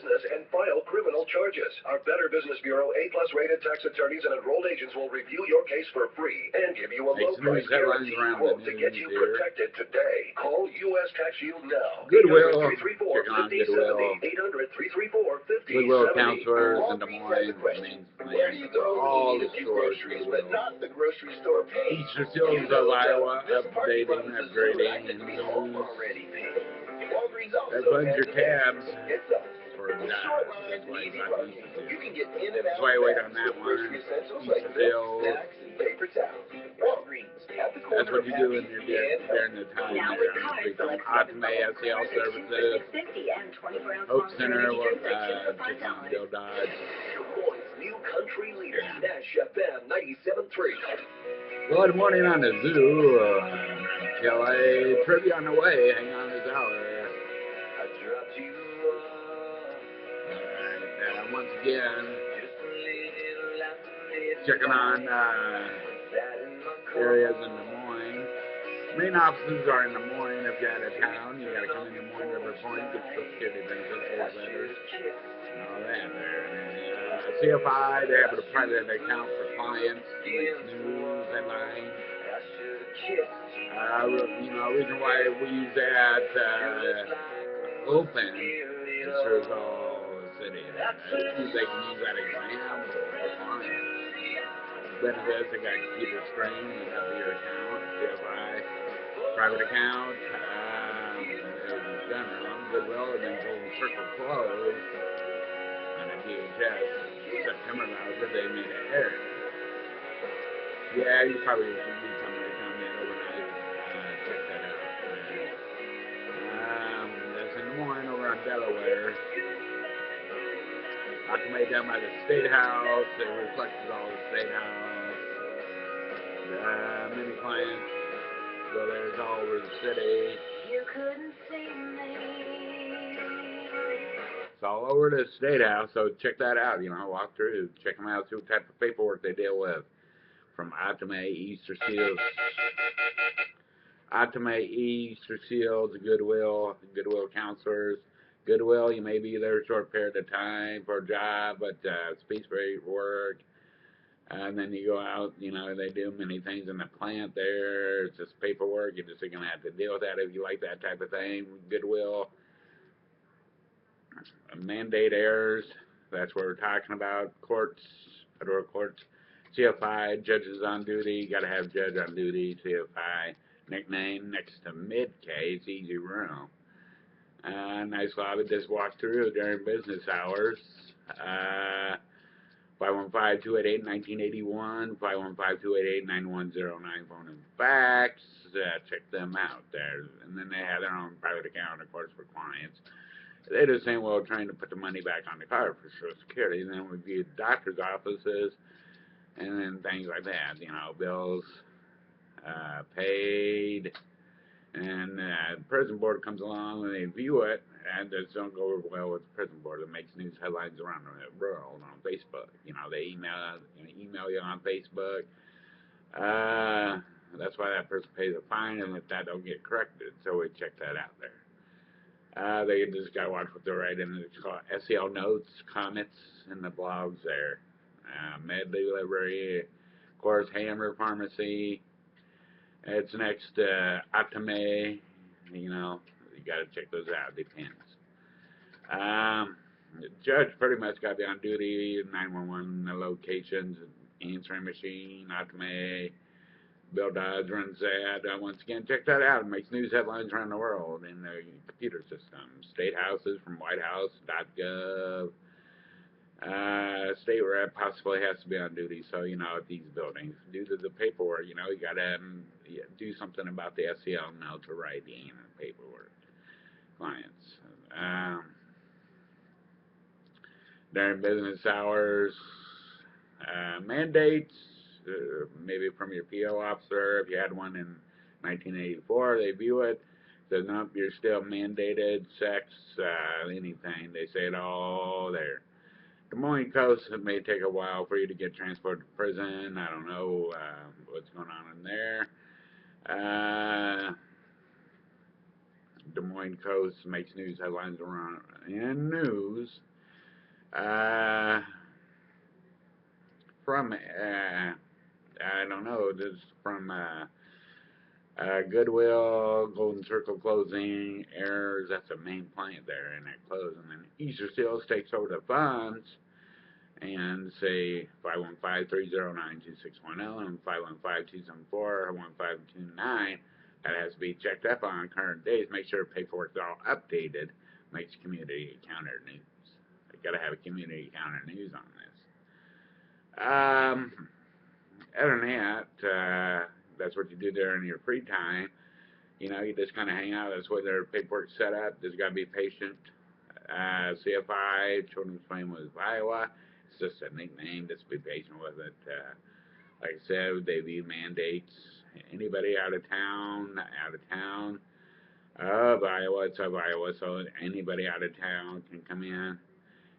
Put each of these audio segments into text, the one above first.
business and file criminal charges. Our Better Business Bureau A-plus rated tax attorneys and enrolled agents will review your case for free and give you a low price guarantee quote to get you protected today. Call U.S. Tax Shield now. Goodwill. 800-334-5070. 800-334-5070. Goodwill counselors in Des Moines. Where do you go all to the get these stores. groceries, but not the grocery store page? Eastern Seals of Iowa, updating, upgrading, and news. Advance your tabs for that. That's why it's not easy to do. That's why I wait on that one. Eastern Seals. That's what you do when you're during the time there on the street. Optimate SCL services. Hope Center, Bill Dodge. New country leader, Nash FM 97.3. Good morning on the zoo. LA trivia on the way. Hang on this hour. I dropped you off. Once again, checking on areas in Des Moines. Main offices are in Des Moines. If you're out of town, you gotta come in Des Moines, River Point, get Social Security benefits, letters, and all that there. CFI, they have a private account for clients, news, headlines. Reason why we use that open, it serves all the city. They can use that example for clients. Benefits, they got computer screen, they got your account, CFI, private account, it was done wrong, Goodwill, and then Golden Circle closed on a DHS. September now, but they made an error. Yeah, you probably should do something on that overnight. Check that out. That's in Des Moines over on Delaware. Octomate down by the State House. It reflects all the State House. Many clients go there. It's all over the city. You couldn't see me. It's all over the State House, so check that out. Walk through, check them out, see what type of paperwork they deal with. From Optimate, Easter Seals, Goodwill counselors. Goodwill, you may be there a short period of time for a job, but it's piece-rate work. And then you go out, they do many things in the plant there. It's just paperwork. You're just going to have to deal with that if you like that type of thing. Goodwill. Mandate errors, that's what we're talking about. Courts, federal courts. CFI, judges on duty, got to have judge on duty. CFI, nickname next to mid-case, easy room. Nice lobby, just walk through during business hours. 515-288-1981, 515-288-9109, phone and fax. Check them out there. And then they have their own private account, of course, for clients. They just saying, well, trying to put the money back on the card for Social Security. And then we view doctor's offices and then things like that, bills paid. And the prison board comes along and they view it, and it don't go over well with the prison board. It makes news headlines around the world on Facebook. They email you on Facebook. That's why that person pays a fine, and if that don't get corrected, so we check that out there. They just got to watch what they're writing. It's called SEL notes, comments, and the blogs there. Med delivery, of course, Hammer Pharmacy. It's next to Optimate. You got to check those out. Depends. The judge pretty much got to be on duty. 911 locations, answering machine, Optimate. Bill Dodge runs that. Once again, check that out. It makes news headlines around the world in the computer system. State houses from whitehouse.gov. State rep possibly has to be on duty, so, at these buildings. Due to the paperwork, you got to do something about the SEL now to writing and paperwork. Clients. During business hours, mandates. Maybe from your PO officer, if you had one in 1984, they view it, says, nope, you're still mandated, sex, anything, they say it all there. Des Moines Coast, it may take a while for you to get transported to prison, I don't know what's going on in there. Des Moines Coast makes news headlines around in news. From I don't know. This is from Goodwill, Golden Circle closing errors. That's the main plant there, and it closed. And then Easter Seals takes over the funds and say 515-309-2610 and 515-274-1529. That has to be checked up on current days. Make sure paperwork's all updated. Makes community counter news. They gotta have a community counter news on this. Other than that, that's what you do there in your free time. You know, you just kind of hang out. That's where their paperwork's set up. There's got to be patient. CFI, Children's Family of Iowa. It's just a neat name. Just be patient with it. Like I said, they view mandates. Anybody out of town of Iowa, it's of Iowa, so anybody out of town can come in.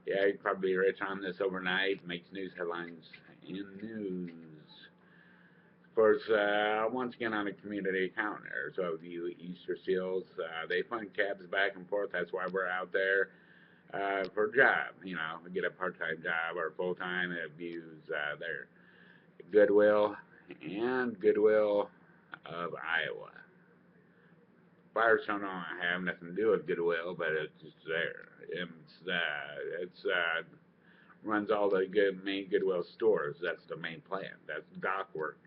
Yeah, you'd probably be rich on this overnight. Makes news headlines in news. Of course, once again on a community account there. So view Easter Seals. They fund cabs back and forth. That's why we're out there for a job. You know, get a part-time job or full-time. It views their Goodwill and Goodwill of Iowa. Firestone don't have nothing to do with Goodwill, but it's just there. It's runs all the main Goodwill stores. That's the main plant. That's dock work.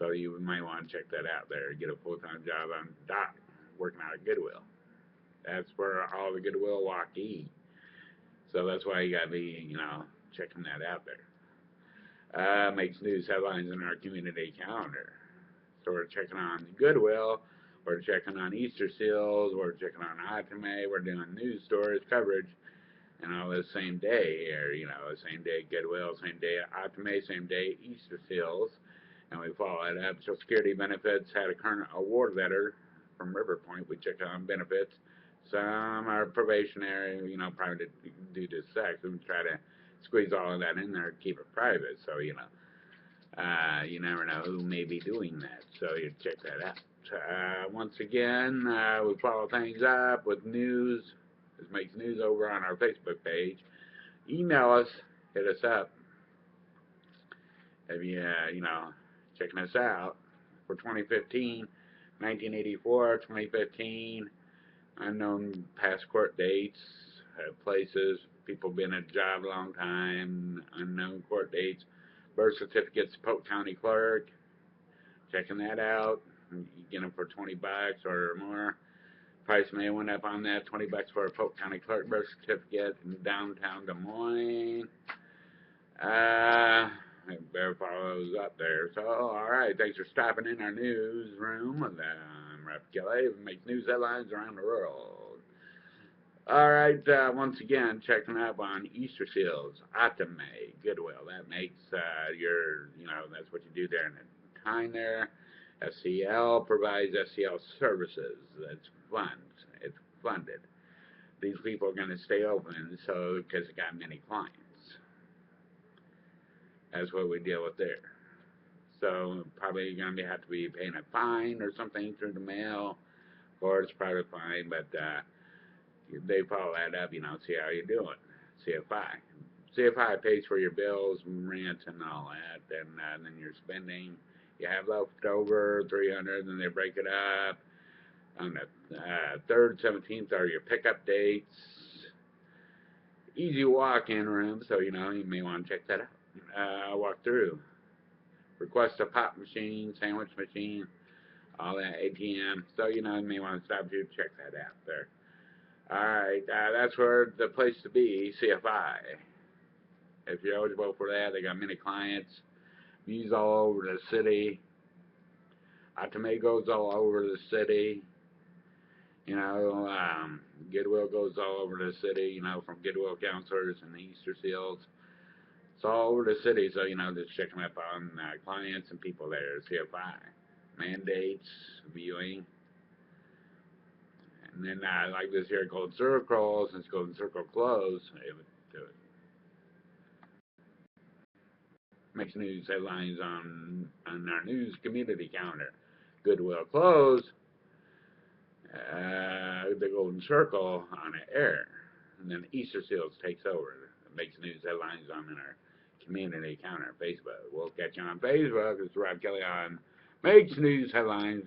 So you might want to check that out there. Get a full-time job on dock, working out of Goodwill. That's where all the Goodwill walkie. So that's why you got to be, you know, checking that out there. Makes news headlines in our community calendar. So we're checking on Goodwill. We're checking on Easter Seals. We're checking on Atame. We're doing news stories, coverage, and all the same day here. You know, the same day Goodwill, same day Atame, same day Easter Seals. And we follow it up. Social Security benefits had a current award letter from River Point. We check on benefits. Some are probationary, you know, probably due to sex. We try to squeeze all of that in there, keep it private. So, you know, you never know who may be doing that. So you check that out. Once again, we follow things up with news. This makes news over on our Facebook page. Email us, hit us up. If you know, checking us out for 2015, 1984, 2015, unknown past court dates, places, people been at a job a long time, unknown court dates, birth certificates, Polk County Clerk, checking that out. You get them for $20 or more. Price may went up on that, $20 for a Polk County Clerk birth certificate in downtown Des Moines. Better follow those up there. So, all right, thanks for stopping in our newsroom. I'm Rep Kelly. We make news headlines around the world. All right, once again, checking up on Easter Seals, Atame, Goodwill. That makes you know, that's what you do there in the time there. SCL provides SCL services. That's funds. It's funded. These people are going to stay open, so because they got many clients. That's what we deal with there. So probably going to have to be paying a fine or something through the mail, or it's private fine. But they follow that up, you know, see how you're doing. CFI pays for your bills, rent, and all that, and then your spending. You have left over $300, then they break it up. On the 3rd, 17th are your pickup dates. Easy walk-in room, so you know you may want to check that out. Walk through. Request a pop machine, sandwich machine, all that ATM. So you know you may want to stop to check that out there. All right, that's where the place to be. CFI. If you're eligible for that, they got many clients. Views all over the city. Atame goes all over the city. You know, Goodwill goes all over the city, you know, from Goodwill counselors and the Easter Seals. It's all over the city, so, you know, just checking up on clients and people there. CFI. Mandates, viewing. And then, like this here, Golden Circle, since Golden Circle closed, it makes news headlines on our news community calendar. Goodwill closed. The Golden Circle on the air, and then Easter Seals takes over. makes news headlines on our community account on Facebook. We'll catch you on Facebook. It's Rob Kelly on Makes News Headlines.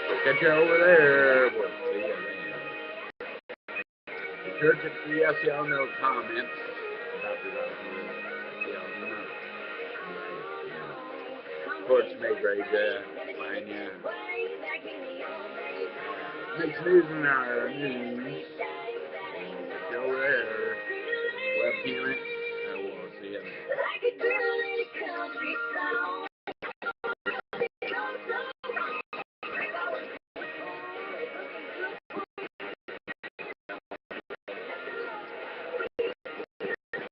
We'll catch you over there. We'll see you then. Be sure to check the SEL no comments about the SEL no. Courts make great find you. Makes news in our news. We'll get you over there. Webcam it. And we'll see you then.